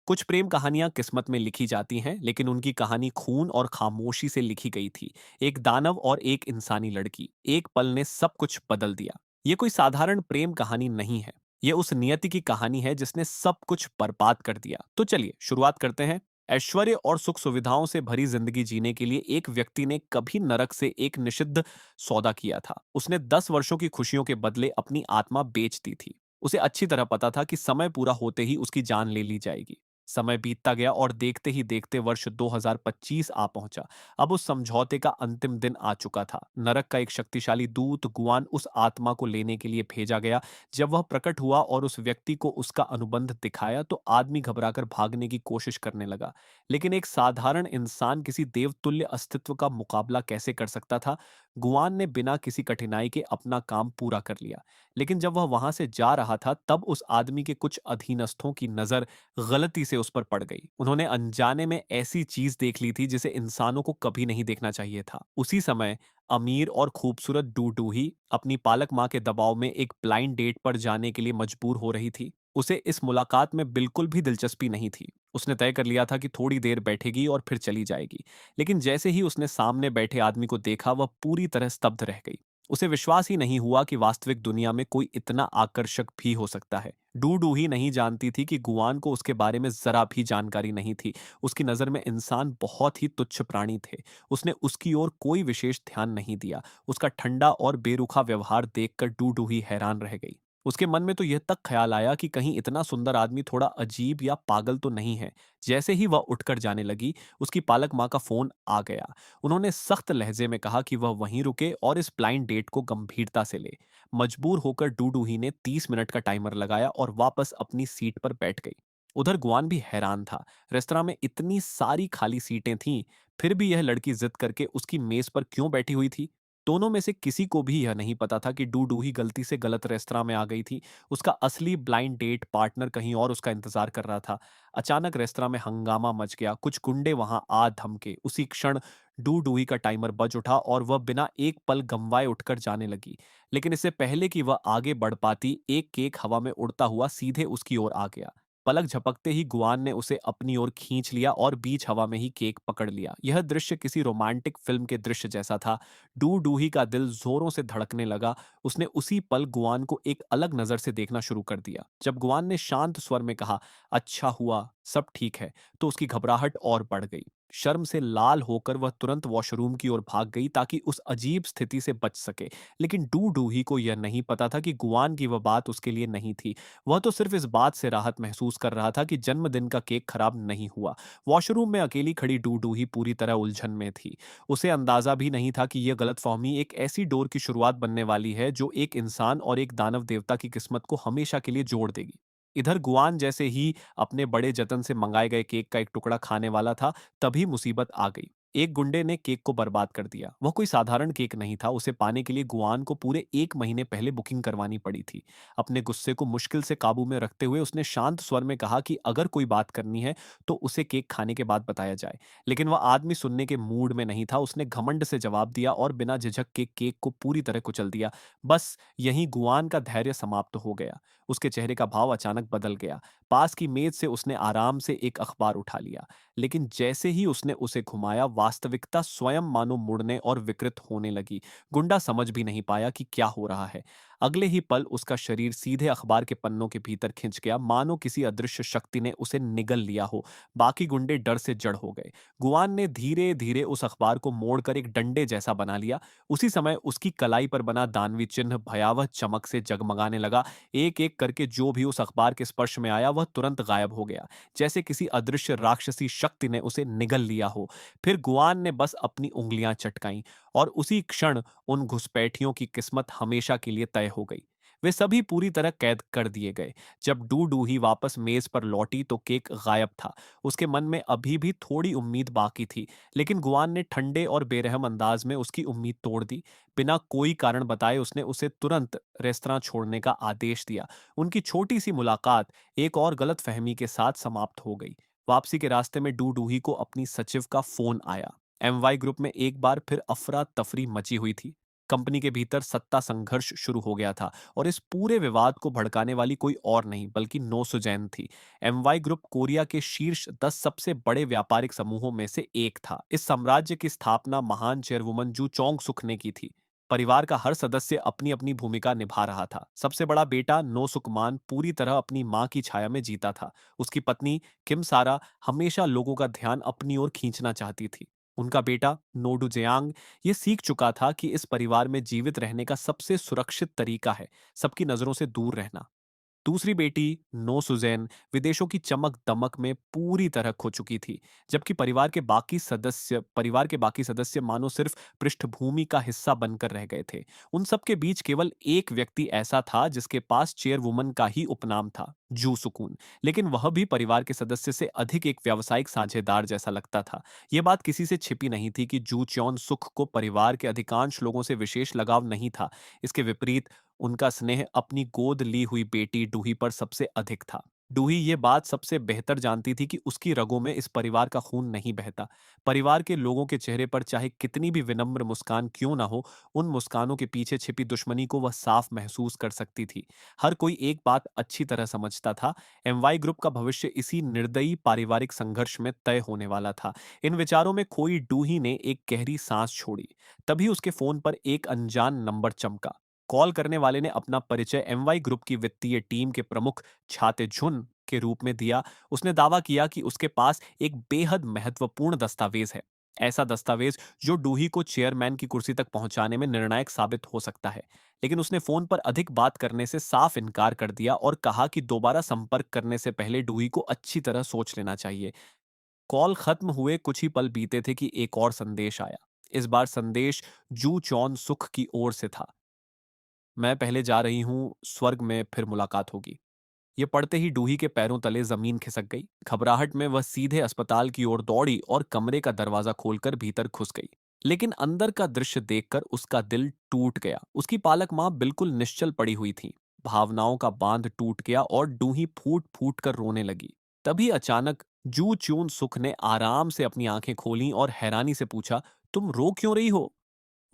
कुछ प्रेम कहानियां किस्मत में लिखी जाती हैं, लेकिन उनकी कहानी खून और खामोशी से लिखी गई थी। एक दानव और एक इंसानी लड़की, एक पल ने सब कुछ बदल दिया। ये कोई साधारण प्रेम कहानी नहीं है। ये उस नियति की कहानी है जिसने सब कुछ बर्बाद कर दिया। तो चलिए शुरुआत करते हैं। ऐश्वर्य और सुख सुविधाओं से भरी जिंदगी जीने के लिए एक व्यक्ति ने कभी नरक से एक निषिद्ध सौदा किया था। उसने 10 वर्षों की खुशियों के बदले अपनी आत्मा बेच दी थी। उसे अच्छी तरह पता था कि समय पूरा होते ही उसकी जान ले ली जाएगी। समय बीतता गया और देखते ही देखते वर्ष 2025 आ पहुंचा। अब उस समझौते का अंतिम दिन आ चुका था। नरक का एक शक्तिशाली दूत गुआन उस आत्मा को लेने के लिए भेजा गया। जब वह प्रकट हुआ और उस व्यक्ति को उसका अनुबंध दिखाया तो आदमी घबराकर भागने की कोशिश करने लगा। लेकिन एक साधारण इंसान किसी देवतुल्य अस्तित्व का मुकाबला कैसे कर सकता था? गुआन ने बिना किसी कठिनाई के अपना काम पूरा कर लिया। लेकिन जब वह वहां से जा रहा था तब उस आदमी के कुछ अधीनस्थों की नजर गलती से उस पर पड़ गई। उन्होंने अनजाने में ऐसी चीज देख ली थी जिसे इंसानों को कभी नहीं देखना चाहिए था। उसी समय अमीर और खूबसूरत डूडूही अपनी पालक माँ के दबाव में एक ब्लाइंड डेट पर जाने के लिए मजबूर हो रही थी। उसे इस मुलाकात में बिल्कुल भी दिलचस्पी नहीं थी। उसने तय कर लिया था कि थोड़ी देर बैठेगी और फिर चली जाएगी। लेकिन जैसे ही उसने सामने बैठे आदमी को देखा वह पूरी तरह स्तब्ध रह गई। उसे विश्वास ही नहीं हुआ कि वास्तविक दुनिया में कोई इतना आकर्षक भी हो सकता है। डूडू ही नहीं जानती थी कि गुआन को उसके बारे में जरा भी जानकारी नहीं थी। उसकी नजर में इंसान बहुत ही तुच्छ प्राणी थे। उसने उसकी ओर कोई विशेष ध्यान नहीं दिया। उसका ठंडा और बेरुखा व्यवहार देखकर डूडू ही हैरान रह गई। उसके मन में तो यह तक ख्याल आया कि कहीं इतना सुंदर आदमी थोड़ा अजीब या पागल तो नहीं है। जैसे ही वह उठकर जाने लगी, उसकी पालक माँ का फोन आ गया। उन्होंने सख्त लहजे में कहा कि वह वहीं रुके और इस ब्लाइंड डेट को गंभीरता से ले। मजबूर होकर डूडू ही ने 30 मिनट का टाइमर लगाया और वापस अपनी सीट पर बैठ गई। उधर गुआन भी हैरान था। रेस्तरां में इतनी सारी खाली सीटें थीं, फिर भी यह लड़की जिद करके उसकी मेज पर क्यों बैठी हुई थी? दोनों में से किसी को भी यह नहीं पता था कि डूडू ही गलती से गलत रेस्तरां में आ गई थी। उसका असली ब्लाइंड डेट पार्टनर कहीं और उसका इंतजार कर रहा था। अचानक रेस्तरां में हंगामा मच गया। कुछ गुंडे वहां आ धमके। उसी क्षण डूडूही का टाइमर बज उठा और वह बिना एक पल गंवाए उठकर जाने लगी। लेकिन इससे पहले कि वह आगे बढ़ पाती, एक केक हवा में उड़ता हुआ सीधे उसकी ओर आ गया। पलक झपकते ही गुआन ने उसे अपनी ओर खींच लिया और बीच हवा में ही केक पकड़ लिया। यह दृश्य किसी रोमांटिक फिल्म के दृश्य जैसा था। डूडूही का दिल जोरों से धड़कने लगा। उसने उसी पल गुआन को एक अलग नजर से देखना शुरू कर दिया। जब गुआन ने शांत स्वर में कहा, अच्छा हुआ, सब ठीक है, तो उसकी घबराहट और बढ़ गई। शर्म से लाल होकर वह तुरंत वॉशरूम की ओर भाग गई ताकि उस अजीब स्थिति से बच सके। लेकिन डूडूही को यह नहीं पता था कि गुआन की वह बात उसके लिए नहीं थी। वह तो सिर्फ इस बात से राहत महसूस कर रहा था कि जन्मदिन का केक खराब नहीं हुआ। वॉशरूम में अकेली खड़ी डूडूही पूरी तरह उलझन में थी। उसे अंदाजा भी नहीं था कि यह गलतफहमी एक ऐसी डोर की शुरुआत बनने वाली है जो एक इंसान और एक दानव देवता की किस्मत को हमेशा के लिए जोड़ देगी। इधर गुआन जैसे ही अपने बड़े जतन से मंगाए गए केक का एक टुकड़ा खाने वाला था, तभी मुसीबत आ गई। एक गुंडे ने केक को बर्बाद कर दिया। वह कोई साधारण केक नहीं था। उसे पाने के लिए गुआन को पूरे 1 महीने पहले बुकिंग करवानी पड़ी थी। अपने गुस्से को मुश्किल से काबू में रखते हुए उसने शांत स्वर में कहा कि अगर कोई बात करनी है तो उसे केक खाने के बाद बताया जाए। लेकिन वह आदमी सुनने के मूड में नहीं था। उसने घमंड से जवाब दिया और बिना झिझक के केक को पूरी तरह कुचल दिया। बस यहीं गुआन का धैर्य समाप्त हो गया। उसके चेहरे का भाव अचानक बदल गया। पास की मेज से उसने आराम से एक अखबार उठा लिया। लेकिन जैसे ही उसने उसे घुमाया, वास्तविकता स्वयं मानो मुड़ने और विकृत होने लगी। गुंडा समझ भी नहीं पाया कि क्या हो रहा है। अगले ही पल उसका शरीर सीधे अखबार के पन्नों के भीतर खिंच गया, मानो किसी अदृश्य शक्ति ने उसे निगल लिया हो। बाकी गुंडे डर से जड़ हो गए। गुआन ने धीरे धीरे उस अखबार को मोड़कर एक डंडे जैसा बना लिया। उसी समय उसकी कलाई पर बना दानवी चिन्ह भयावह चमक से जगमगाने लगा। एक एक करके जो भी उस अखबार के स्पर्श में आया वह तुरंत गायब हो गया, जैसे किसी अदृश्य राक्षसी शक्ति ने उसे निगल लिया हो। फिर गुआन ने बस अपनी उंगलियां चटकाईं और उसी क्षण उन घुसपैठियों की किस्मत हमेशा के लिए तय हो गई। वे सभी पूरी तरह कैद कर दिए गए। जब डू ही वापस मेज पर लौटी तो केक गायब था। उसके मन में अभी भी थोड़ी उम्मीद बाकी थी, लेकिन गुआन ने ठंडे और बेरहम अंदाज में उसकी उम्मीद तोड़ दी। बिना कोई कारण बताए उसने उसे तुरंत रेस्तरां छोड़ने का आदेश दिया। उनकी छोटी सी मुलाकात एक और गलतफहमी के साथ समाप्त हो गई। वापसी के रास्ते में डू को अपनी सचिव का फोन आया। एमवाई ग्रुप में एक बार फिर अफरा तफरी मची हुई थी। कंपनी के भीतर सत्ता संघर्ष शुरू हो गया था और इस पूरे विवाद को भड़काने वाली कोई और नहीं बल्कि नो सुजैन थी। एमवाई ग्रुप कोरिया के शीर्ष 10 सबसे बड़े व्यापारिक समूहों में से एक था। इस साम्राज्य की स्थापना महान चेयरवुमन जू चोंग सुक ने की थी। परिवार का हर सदस्य अपनी अपनी भूमिका निभा रहा था। सबसे बड़ा बेटा नो सुकमान पूरी तरह अपनी मां की छाया में जीता था। उसकी पत्नी किम सारा हमेशा लोगों का ध्यान अपनी ओर खींचना चाहती थी। उनका बेटा नोडू जेयांग ये सीख चुका था कि इस परिवार में जीवित रहने का सबसे सुरक्षित तरीका है सबकी नजरों से दूर रहना। दूसरी बेटी नो सुजैन विदेशों की चमक दमक में पूरी तरह खो चुकी थी, जबकि परिवार के बाकी सदस्य मानो सिर्फ पृष्ठभूमि का हिस्सा बनकर रह गए थे। उन सबके बीच केवल एक व्यक्ति ऐसा था जिसके पास चेयरवुमन का ही उपनाम था, जू सुकून। लेकिन वह भी परिवार के सदस्य से अधिक एक व्यावसायिक साझेदार जैसा लगता था। यह बात किसी से छिपी नहीं थी कि जू च्योन सुख को परिवार के अधिकांश लोगों से विशेष लगाव नहीं था। इसके विपरीत उनका स्नेह अपनी गोद ली हुई बेटी डूही पर सबसे अधिक था। डूही ये बात सबसे बेहतर जानती थी कि उसकी रगों में इस परिवार का खून नहीं बहता। परिवार के लोगों के चेहरे पर चाहे कितनी भी विनम्र मुस्कान क्यों ना हो, उन मुस्कानों के पीछे छिपी दुश्मनी को वह साफ महसूस कर सकती थी। हर कोई एक बात अच्छी तरह समझता था, एमवाई ग्रुप का भविष्य इसी निर्दयी पारिवारिक संघर्ष में तय होने वाला था। इन विचारों में खोई डूही ने एक गहरी सांस छोड़ी। तभी उसके फोन पर एक अनजान नंबर चमका। कॉल करने वाले ने अपना परिचय एमवाई ग्रुप की वित्तीय टीम के प्रमुख छाते झुन के रूप में दिया। उसने दावा किया कि उसके पास एक बेहद महत्वपूर्ण दस्तावेज है, ऐसा दस्तावेज जो डूही को चेयरमैन की कुर्सी तक पहुंचाने में निर्णायक साबित हो सकता है। लेकिन उसने फोन पर अधिक बात करने से साफ इनकार कर दिया और कहा कि दोबारा संपर्क करने से पहले डूही को अच्छी तरह सोच लेना चाहिए। कॉल खत्म हुए कुछ ही पल बीते थे कि एक और संदेश आया। इस बार संदेश जू चौन सुख की ओर से था। मैं पहले जा रही हूँ, स्वर्ग में फिर मुलाकात होगी। ये पढ़ते ही डूही के पैरों तले जमीन खिसक गई। घबराहट में वह सीधे अस्पताल की ओर दौड़ी और कमरे का दरवाजा खोलकर भीतर घुस गई। लेकिन अंदर का दृश्य देखकर उसका दिल टूट गया। उसकी पालक माँ बिल्कुल निश्चल पड़ी हुई थी। भावनाओं का बांध टूट गया और डूही फूट फूट कर रोने लगी। तभी अचानक जू च्यून सुख ने आराम से अपनी आंखें खोलीं और हैरानी से पूछा, तुम रो क्यों रही हो?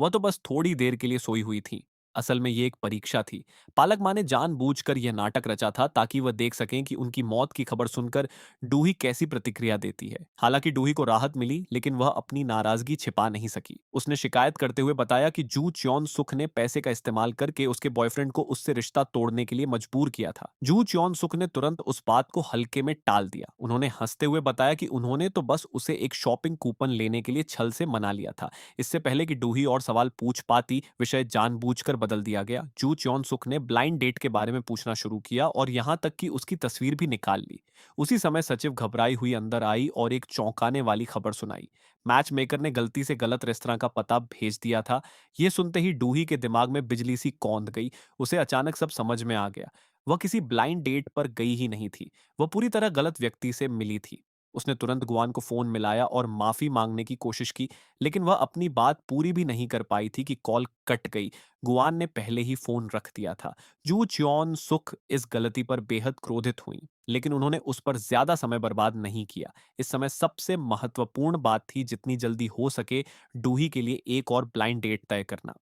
वह तो बस थोड़ी देर के लिए सोई हुई थी। असल में ये एक परीक्षा थी। पालक माँ ने जानबूझकर यह नाटक रचा था ताकि वह देख सकें कि उनकी मौत की खबर सुनकर डूही कैसी प्रतिक्रिया देती है। हालांकि डूही को राहत मिली, लेकिन वह अपनी नाराजगी छिपा नहीं सकी। उसने शिकायत करते हुए बताया कि जू च्योन सुख ने पैसे का इस्तेमाल करके उसके बॉयफ्रेंड को उससे रिश्ता तोड़ने के लिए मजबूर किया था। जू च्योन सुख ने तुरंत उस बात को हल्के में टाल दिया। उन्होंने हंसते हुए बताया कि उन्होंने तो बस उसे एक शॉपिंग कूपन लेने के लिए छल से मना लिया था। इससे पहले कि डूही और सवाल पूछ पाती, विषय जानबूझकर बदल दिया गया। जू च्योन सुक ने ब्लाइंड डेट के बारे में पूछना शुरू किया और यहाँ तक कि उसकी तस्वीर भी निकाल ली। उसी समय सचिव घबराई हुई अंदर आई और एक चौंकाने वाली खबर सुनाई। मैच मेकर ने गलती से गलत रेस्तरां का पता भेज दिया था। यह सुनते ही डूही के दिमाग में बिजली सी कौंध गई। उसे अचानक सब समझ में आ गया। वह किसी ब्लाइंड डेट पर गई ही नहीं थी, वह पूरी तरह गलत व्यक्ति से मिली थी। उसने तुरंत गुआन को फोन मिलाया और माफी मांगने की कोशिश की, लेकिन वह अपनी बात पूरी भी नहीं कर पाई थी कि कॉल कट गई। गुआन ने पहले ही फोन रख दिया था। जू च्योन सुख इस गलती पर बेहद क्रोधित हुई, लेकिन उन्होंने उस पर ज्यादा समय बर्बाद नहीं किया। इस समय सबसे महत्वपूर्ण बात थी जितनी जल्दी हो सके डूही के लिए एक और ब्लाइंड डेट तय करना।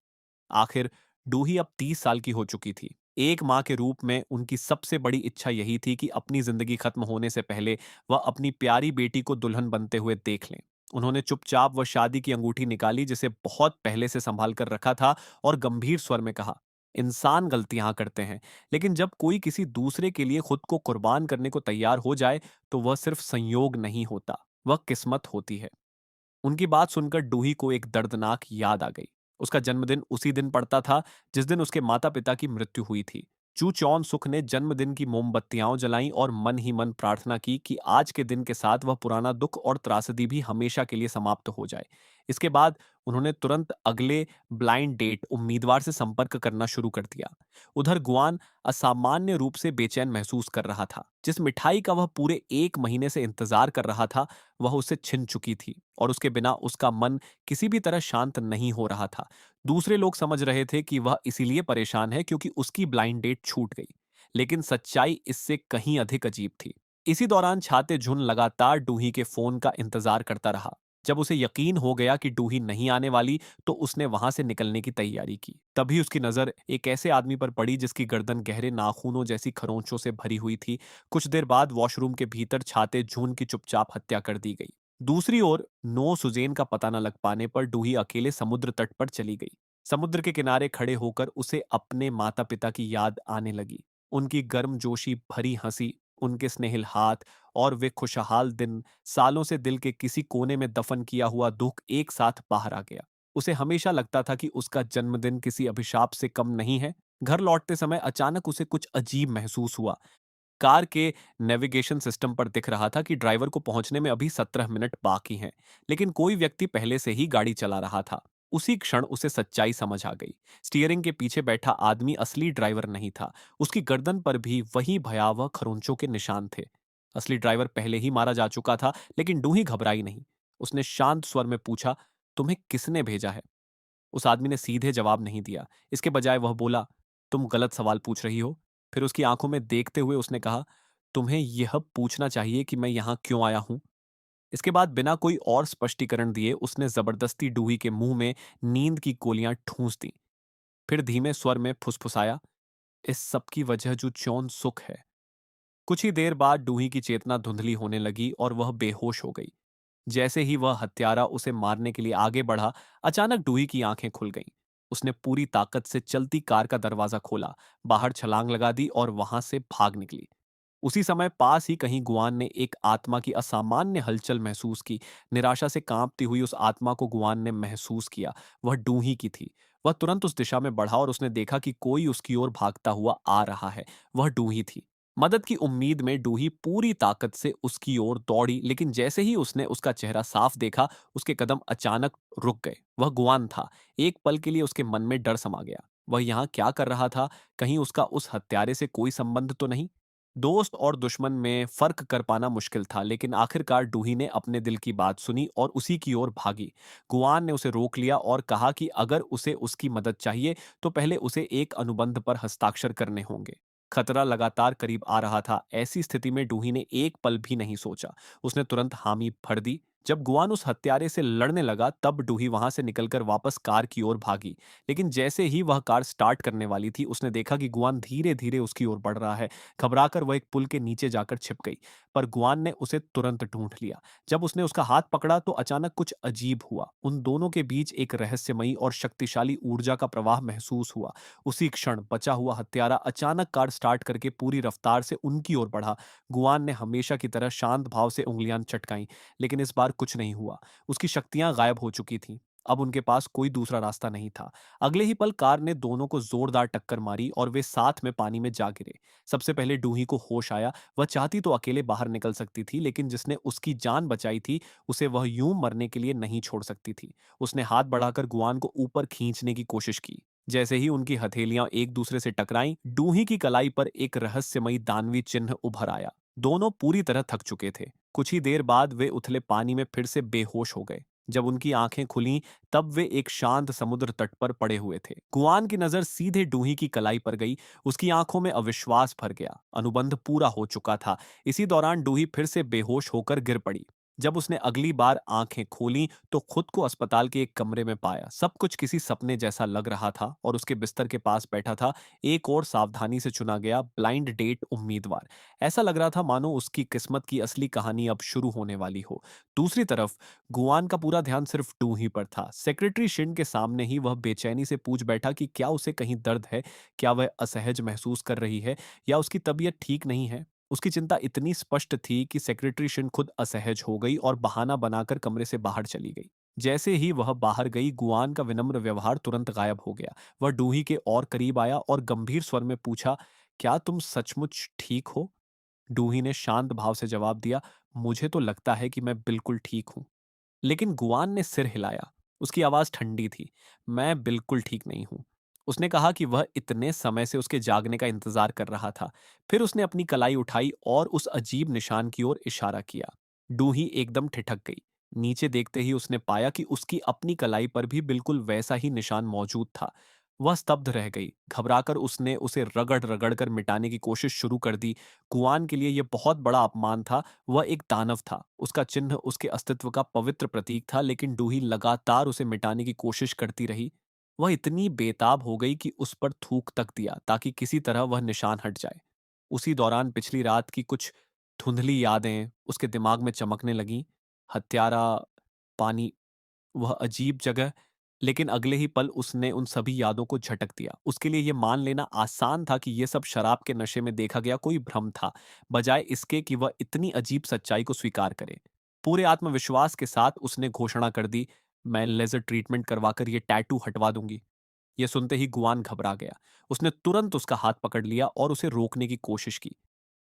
आखिर डूही अब 30 साल की हो चुकी थी। एक माँ के रूप में उनकी सबसे बड़ी इच्छा यही थी कि अपनी जिंदगी खत्म होने से पहले वह अपनी प्यारी बेटी को दुल्हन बनते हुए देख लें। उन्होंने चुपचाप वह शादी की अंगूठी निकाली जिसे बहुत पहले से संभाल कर रखा था और गंभीर स्वर में कहा, इंसान गलतियां करते हैं, लेकिन जब कोई किसी दूसरे के लिए खुद को कुर्बान करने को तैयार हो जाए तो वह सिर्फ संयोग नहीं होता, वह किस्मत होती है। उनकी बात सुनकर डूही को एक दर्दनाक याद आ गई। उसका जन्मदिन उसी दिन पड़ता था जिस दिन उसके माता-पिता की मृत्यु हुई थी। चू चौन सुख ने जन्मदिन की मोमबत्तियां जलाईं और मन ही मन प्रार्थना की कि आज के दिन के साथ वह पुराना दुख और त्रासदी भी हमेशा के लिए समाप्त हो जाए। इसके बाद उन्होंने तुरंत अगले ब्लाइंड डेट उम्मीदवार से संपर्क करना शुरू कर दिया। उधर गुआन असामान्य रूप से बेचैन महसूस कर रहा था। जिस मिठाई का वह पूरे 1 महीने से इंतजार कर रहा था, वह उसे छिन चुकी थी और उसके बिना उसका मन किसी भी तरह शांत नहीं हो रहा था। दूसरे लोग समझ रहे थे कि वह इसीलिए परेशान है क्योंकि उसकी ब्लाइंड डेट छूट गई, लेकिन सच्चाई इससे कहीं अधिक अजीब थी। इसी दौरान छाते झुन लगातार डूही के फोन का इंतजार करता रहा। जब उसे यकीन हो गया कि डूही नहीं आने वाली, तो उसने वहां से निकलने की तैयारी की। तभी उसकी नजर एक ऐसे आदमी पर पड़ी जिसकी गर्दन गहरे नाखूनों जैसी खरोंचों से भरी हुई थी। कुछ देर बाद वॉशरूम के भीतर छाते झून की चुपचाप हत्या कर दी गई। दूसरी ओर नो सुजेन का पता न लग पाने पर डूही अकेले समुद्र तट पर चली गई। समुद्र के किनारे खड़े होकर उसे अपने माता पिता की याद आने लगी। उनकी गर्मजोशी भरी हंसी, उनके स्नेहिल हाथ और वे खुशहाल दिन, सालों से दिल के किसी कोने में दफन किया हुआ दुख एक साथ बाहर आ गया। उसे हमेशा लगता था कि उसका जन्मदिन किसी अभिशाप से कम नहीं है। घर लौटते समय अचानक उसे कुछ अजीब महसूस हुआ। कार के नेविगेशन सिस्टम पर दिख रहा था कि ड्राइवर को पहुंचने में अभी 17 मिनट बाकी हैं, लेकिन कोई व्यक्ति पहले से ही गाड़ी चला रहा था। उसी क्षण उसे सच्चाई समझ आ गई। स्टीयरिंग के पीछे बैठा आदमी असली ड्राइवर नहीं था। उसकी गर्दन पर भी वही भयावह खरोंचों के निशान थे। असली ड्राइवर पहले ही मारा जा चुका था, लेकिन डूही घबराई नहीं। उसने शांत स्वर में पूछा, तुम्हें किसने भेजा है? उस आदमी ने सीधे जवाब नहीं दिया। इसके बजाय वह बोला, तुम गलत सवाल पूछ रही हो। फिर उसकी आंखों में देखते हुए उसने कहा, तुम्हें यह पूछना चाहिए कि मैं यहां क्यों आया हूं। इसके बाद बिना कोई और स्पष्टीकरण दिए उसने जबरदस्ती डूही के मुंह में नींद की गोलियां ठूंस दी। फिर धीमे स्वर में फुसफुसाया, इस सब की वजह जो चौन सुख है। कुछ ही देर बाद डूही की चेतना धुंधली होने लगी और वह बेहोश हो गई। जैसे ही वह हत्यारा उसे मारने के लिए आगे बढ़ा, अचानक डूही की आंखें खुल गईं। उसने पूरी ताकत से चलती कार का दरवाजा खोला, बाहर छलांग लगा दी और वहां से भाग निकली। उसी समय पास ही कहीं गुआन ने एक आत्मा की असामान्य हलचल महसूस की। निराशा से कांपती हुई उस आत्मा को गुआन ने महसूस किया। वह डूही की थी। वह तुरंत उस दिशा में बढ़ा और उसने देखा कि कोई उसकी ओर भागता हुआ आ रहा है। वह डूही थी। मदद की उम्मीद में डूही पूरी ताकत से उसकी ओर दौड़ी, लेकिन जैसे ही उसने उसका चेहरा साफ देखा, उसके कदम अचानक रुक गए। वह गुआन था। एक पल के लिए उसके मन में डर समा गया। वह यहाँ क्या कर रहा था? कहीं उसका उस हत्यारे से कोई संबंध तो नहीं? दोस्त और दुश्मन में फर्क कर पाना मुश्किल था, लेकिन आखिरकार डूही ने अपने दिल की बात सुनी और उसी की ओर भागी। गुआन ने उसे रोक लिया और कहा कि अगर उसे उसकी मदद चाहिए, तो पहले उसे एक अनुबंध पर हस्ताक्षर करने होंगे। खतरा लगातार करीब आ रहा था। ऐसी स्थिति में डूही ने एक पल भी नहीं सोचा। उसने तुरंत हामी भर दी। जब गुआन उस हत्यारे से लड़ने लगा, तब डूही वहां से निकलकर वापस कार की ओर भागी। लेकिन जैसे ही वह कार स्टार्ट करने वाली थी, उसने देखा कि गुआन धीरे धीरे उसकी ओर बढ़ रहा है। घबराकर वह एक पुल के नीचे जाकर छिप गई, पर गुआन ने उसे तुरंत ढूंढ लिया। जब उसने उसका हाथ पकड़ा तो अचानक कुछ अजीब हुआ। उन दोनों के बीच एक रहस्यमयी और शक्तिशाली ऊर्जा का प्रवाह महसूस हुआ। उसी क्षण बचा हुआ हत्यारा अचानक कार स्टार्ट करके पूरी रफ्तार से उनकी ओर बढ़ा। गुआन ने हमेशा की तरह शांत भाव से उंगलियां चटकाईं, लेकिन इस बार कुछ नहीं हुआ। उसकी शक्तियां गायब हो चुकी थीं। अब उनके पास कोई दूसरा रास्ता नहीं था। अगले ही पल कार ने दोनों को जोरदार टक्कर मारी और वे साथ में पानी में जा गिरे। सबसे पहले डूही को होश आया। वह चाहती तो अकेले बाहर निकल सकती थी, लेकिन जिसने उसकी जान बचाई थी, उसे वह यूं मरने के लिए नहीं छोड़ सकती थी। उसने हाथ बढ़ाकर गुआन को ऊपर खींचने की कोशिश की। जैसे ही उनकी हथेलियां एक दूसरे से टकराईं, डूही की कलाई पर एक रहस्यमयी दानवी चिन्ह उभर आया। दोनों पूरी तरह थक चुके थे। कुछ ही देर बाद वे उथले पानी में फिर से बेहोश हो गए। जब उनकी आंखें खुलीं, तब वे एक शांत समुद्र तट पर पड़े हुए थे। गुआन की नजर सीधे डूही की कलाई पर गई। उसकी आंखों में अविश्वास भर गया। अनुबंध पूरा हो चुका था। इसी दौरान डूही फिर से बेहोश होकर गिर पड़ी। जब उसने अगली बार आंखें खोलीं, तो खुद को अस्पताल के एक कमरे में पाया। सब कुछ किसी सपने जैसा लग रहा था और उसके बिस्तर के पास बैठा था एक और सावधानी से चुना गया ब्लाइंड डेट उम्मीदवार। ऐसा लग रहा था मानो उसकी किस्मत की असली कहानी अब शुरू होने वाली हो। दूसरी तरफ गुआन का पूरा ध्यान सिर्फ डूही पर था। सेक्रेटरी शिंड के सामने ही वह बेचैनी से पूछ बैठा कि क्या उसे कहीं दर्द है, क्या वह असहज महसूस कर रही है, या उसकी तबीयत ठीक नहीं है। उसकी चिंता इतनी स्पष्ट थी कि सेक्रेटरी शिंड खुद असहज हो गई और बहाना बनाकर कमरे से बाहर चली गई। जैसे ही वह बाहर गई, गुआन का विनम्र व्यवहार तुरंत गायब हो गया। वह डूही के और करीब आया और गंभीर स्वर में पूछा, क्या तुम सचमुच ठीक हो? डूही ने शांत भाव से जवाब दिया, मुझे तो लगता है कि मैं बिल्कुल ठीक हूं। लेकिन गुआन ने सिर हिलाया। उसकी आवाज ठंडी थी। मैं बिल्कुल ठीक नहीं हूं। उसने कहा कि वह इतने समय से उसके जागने का इंतजार कर रहा था। फिर उसने अपनी कलाई उठाई और उस अजीब निशान की ओर इशारा किया। डूही एकदम ठिठक गई। नीचे देखते ही उसने पाया कि उसकी अपनी कलाई पर भी बिल्कुल वैसा ही निशान मौजूद था। वह स्तब्ध रह गई। घबराकर उसने उसे रगड़-रगड़ कर मिटाने की कोशिश शुरू कर दी। गुआन के लिए यह बहुत बड़ा अपमान था। वह एक दानव था। उसका चिन्ह उसके अस्तित्व का पवित्र प्रतीक था, लेकिन डूही लगातार उसे मिटाने की कोशिश करती रही। वह इतनी बेताब हो गई कि उस पर थूक तक दिया ताकि किसी तरह वह निशान हट जाए। उसी दौरान पिछली रात की कुछ धुंधली यादें उसके दिमाग में चमकने लगीं। हत्यारा, पानी, वह अजीब जगह। लेकिन अगले ही पल उसने उन सभी यादों को झटक दिया। उसके लिए ये मान लेना आसान था कि ये सब शराब के नशे में देखा गया कोई भ्रम था, बजाय इसके कि वह इतनी अजीब सच्चाई को स्वीकार करे। पूरे आत्मविश्वास के साथ उसने घोषणा कर दी, मैं लेजर ट्रीटमेंट करवाकर ये टैटू हटवा दूंगी। यह सुनते ही गुआन घबरा गया। उसने तुरंत उसका हाथ पकड़ लिया और उसे रोकने की कोशिश की।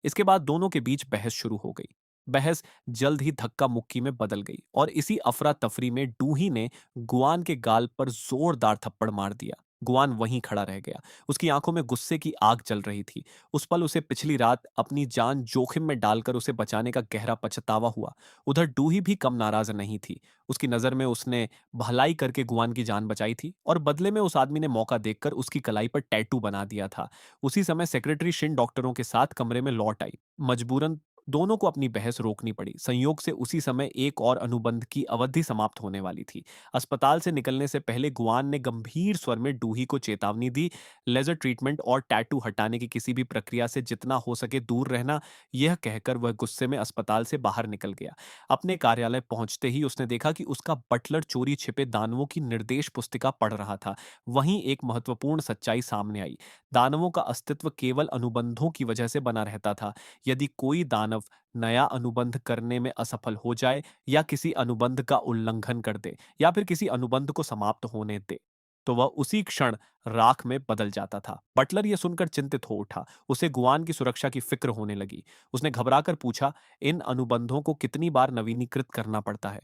इसके बाद दोनों के बीच बहस शुरू हो गई। बहस जल्द ही धक्का मुक्की में बदल गई और इसी अफरा तफरी में डूही ने गुआन के गाल पर जोरदार थप्पड़ मार दिया। गुआन वहीं खड़ा रह गया। उसकी आंखों में गुस्से की आग जल रही थी। उस पल उसे पिछली रात अपनी जान जोखिम में डालकर उसे बचाने का गहरा पछतावा हुआ। उधर डूही भी कम नाराज नहीं थी। उसकी नजर में उसने भलाई करके गुआन की जान बचाई थी और बदले में उस आदमी ने मौका देखकर उसकी कलाई पर टैटू बना दिया था। उसी समय सेक्रेटरी शिन डॉक्टरों के साथ कमरे में लौट आई। मजबूरन दोनों को अपनी बहस रोकनी पड़ी। संयोग से उसी समय एक और अनुबंध की अवधि समाप्त होने वाली थी। अस्पताल से निकलने से पहले गुआन ने गंभीर स्वर में डूही को चेतावनी दी, लेजर ट्रीटमेंट और टैटू हटाने की किसी भी प्रक्रिया से जितना हो सके दूर रहना। यह कहकर वह गुस्से में अस्पताल से बाहर निकल गया। अपने कार्यालय पहुंचते ही उसने देखा कि उसका बटलर चोरी छिपे दानवों की निर्देश पुस्तिका पढ़ रहा था। वहीं एक महत्वपूर्ण सच्चाई सामने आई। दानवों का अस्तित्व केवल अनुबंधों की वजह से बना रहता था। यदि कोई दानव नया अनुबंध करने में असफल हो जाए या किसी अनुबंध का उल्लंघन कर दे या फिर किसी अनुबंध को समाप्त होने दे, तो वह उसी क्षण राख में बदल जाता था। बटलर यह सुनकर चिंतित हो उठा। उसे गुआन की सुरक्षा की फिक्र होने लगी। उसने घबराकर पूछा, इन अनुबंधों को कितनी बार नवीनीकृत करना पड़ता है?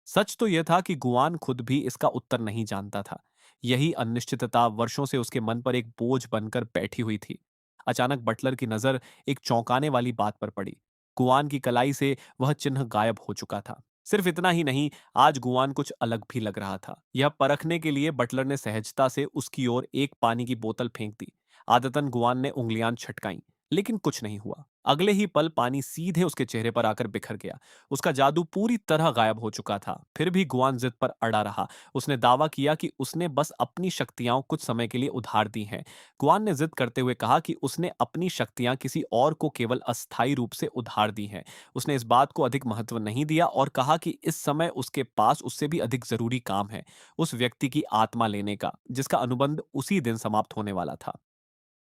सच तो यह था कि गुआन खुद भी इसका उत्तर नहीं जानता था। यही अनिश्चितता वर्षों से उसके मन पर एक बोझ बनकर बैठी हुई थी। अचानक बटलर की नजर एक चौंकाने वाली बात पर पड़ी। गुआन की कलाई से वह चिन्ह गायब हो चुका था। सिर्फ इतना ही नहीं, आज गुआन कुछ अलग भी लग रहा था। यह परखने के लिए बटलर ने सहजता से उसकी ओर एक पानी की बोतल फेंक दी। आदतन गुआन ने उंगलियां छटकाईं, लेकिन कुछ नहीं हुआ। अगले ही पल पानी सीधे उसके चेहरे पर आकर बिखर गया। उसका जादू पूरी तरह गायब हो चुका था। फिर भी गुआन जिद पर अड़ा रहा। उसने दावा किया कि उसने बस अपनी शक्तियां कुछ समय के लिए उधार दी हैं। गुआन ने जिद करते हुए कहा कि उसने अपनी शक्तियां किसी और को केवल अस्थायी रूप से उधार दी हैं। उसने इस बात को अधिक महत्व नहीं दिया और कहा कि इस समय उसके पास उससे भी अधिक जरूरी काम है, उस व्यक्ति की आत्मा लेने का, जिसका अनुबंध उसी दिन समाप्त होने वाला था।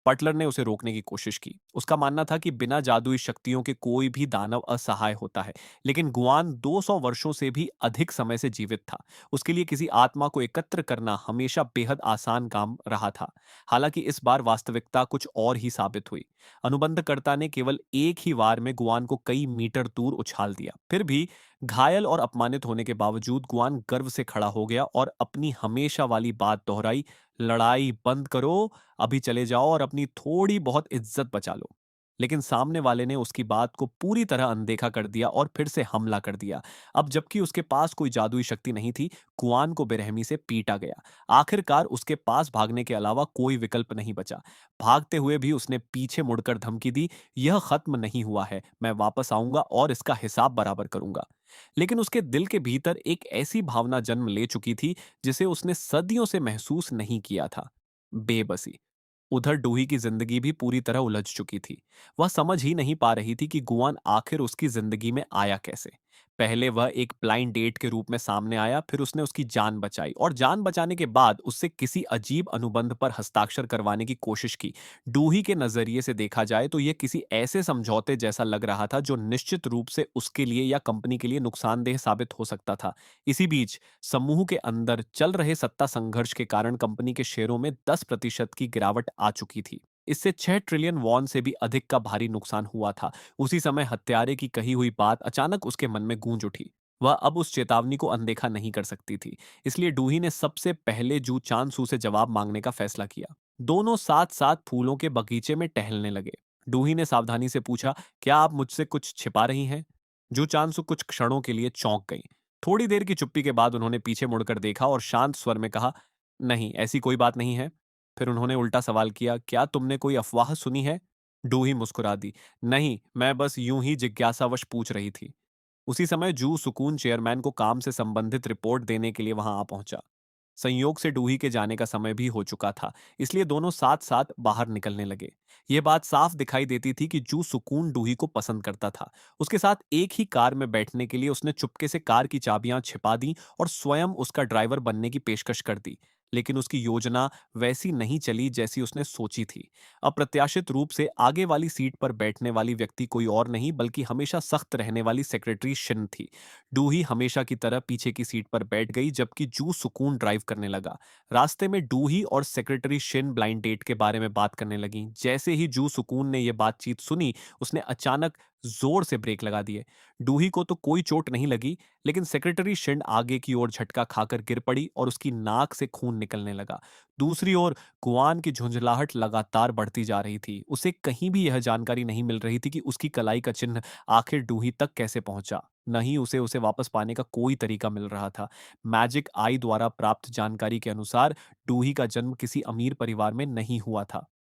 बटलर ने उसे रोकने की कोशिश की। उसका मानना था कि बिना जादुई शक्तियों के कोई भी दानव असहाय होता है। लेकिन गुआन 200 वर्षों से भी अधिक समय से जीवित था। उसके लिए किसी आत्मा को एकत्र करना हमेशा बेहद आसान काम रहा था। हालांकि इस बार वास्तविकता कुछ और ही साबित हुई। अनुबंधकर्ता ने केवल एक ही वार में गुआन को कई मीटर दूर उछाल दिया। फिर भी घायल और अपमानित होने के बावजूद गुआन गर्व से खड़ा हो गया और अपनी हमेशा वाली बात दोहराई, लड़ाई बंद करो, अभी चले जाओ और अपनी थोड़ी बहुत इज्जत बचा लो। लेकिन सामने वाले ने उसकी बात को पूरी तरह अनदेखा कर दिया और फिर से हमला कर दिया। अब जबकि उसके पास कोई जादुई शक्ति नहीं थी, कुआन को बेरहमी से पीटा गया। आखिरकार उसके पास भागने के अलावा कोई विकल्प नहीं बचा। भागते हुए भी उसने पीछे मुड़कर धमकी दी, यह खत्म नहीं हुआ है, मैं वापस आऊंगा और इसका हिसाब बराबर करूंगा। लेकिन उसके दिल के भीतर एक ऐसी भावना जन्म ले चुकी थी जिसे उसने सदियों से महसूस नहीं किया था, बेबसी। उधर डूही की जिंदगी भी पूरी तरह उलझ चुकी थी। वह समझ ही नहीं पा रही थी कि गुआन आखिर उसकी जिंदगी में आया कैसे। पहले वह एक ब्लाइंड डेट के रूप में सामने आया, फिर उसने उसकी जान बचाई और जान बचाने के बाद उससे किसी अजीब अनुबंध पर हस्ताक्षर करवाने की कोशिश की। डूही के नजरिए से देखा जाए तो यह किसी ऐसे समझौते जैसा लग रहा था जो निश्चित रूप से उसके लिए या कंपनी के लिए नुकसानदेह साबित हो सकता था। इसी बीच समूह के अंदर चल रहे सत्ता संघर्ष के कारण कंपनी के शेयरों में 10% की गिरावट आ चुकी थी। इससे 6 ट्रिलियन वॉन से भी अधिक का भारी नुकसान हुआ था। उसी समय हत्यारे की कही हुई बात अचानक उसके मन में गूंज उठी। वह अब उस चेतावनी को अनदेखा नहीं कर सकती थी। इसलिए डूही ने सबसे पहले जू चांसू से जवाब मांगने का फैसला किया। दोनों साथ साथ फूलों के बगीचे में टहलने लगे। डूही ने सावधानी से पूछा, क्या आप मुझसे कुछ छिपा रही हैं? जू चांसू कुछ क्षणों के लिए चौंक गई। थोड़ी देर की चुप्पी के बाद उन्होंने पीछे मुड़कर देखा और शांत स्वर में कहा, नहीं, ऐसी कोई बात नहीं है। फिर उन्होंने उल्टा सवाल किया, क्या तुमने कोई अफवाह सुनी है? डूही मुस्कुरा दी। नहीं, मैं बस यूं ही जिज्ञासावश पूछ रही थी। उसी समय जू सुकून चेयरमैन को काम से संबंधित रिपोर्ट देने के लिए वहां आ पहुंचा। संयोग से डूही के जाने का समय भी हो चुका था, इसलिए दोनों साथ साथ बाहर निकलने लगे। यह बात साफ दिखाई देती थी कि जू सुकून डूही को पसंद करता था। उसके साथ एक ही कार में बैठने के लिए उसने चुपके से कार की चाबियां छिपा दी और स्वयं उसका ड्राइवर बनने की पेशकश कर दी। लेकिन उसकी योजना वैसी नहीं चली जैसी उसने सोची थी। अप्रत्याशित रूप से आगे वाली सीट पर बैठने वाली व्यक्ति कोई और नहीं बल्कि हमेशा सख्त रहने वाली सेक्रेटरी शिन थी। डूही हमेशा की तरह पीछे की सीट पर बैठ गई जबकि जू सुकून ड्राइव करने लगा। रास्ते में डूही और सेक्रेटरी शिन ब्लाइंड डेट के बारे में बात करने लगी। जैसे ही जू सुकून ने यह बातचीत सुनी, उसने अचानक जोर से ब्रेक लगा दिए। डूही को तो कोई चोट नहीं लगी, लेकिन सेक्रेटरी शिन आगे की ओर झटका खाकर गिर पड़ी और उसकी नाक से खून निकलने लगा। दूसरी ओर गुआन की झुंझलाहट लगातार बढ़ती जा रही थी। उसे कहीं भी यह जानकारी नहीं मिल रही थी कि उसकी कलाई का चिन्ह आखिर डूही तक कैसे पहुंचा। न ही उसे उसे वापस पाने का कोई तरीका मिल रहा था। मैजिक आई द्वारा प्राप्त जानकारी के अनुसार डूही का जन्म किसी अमीर परिवार में नहीं हुआ था।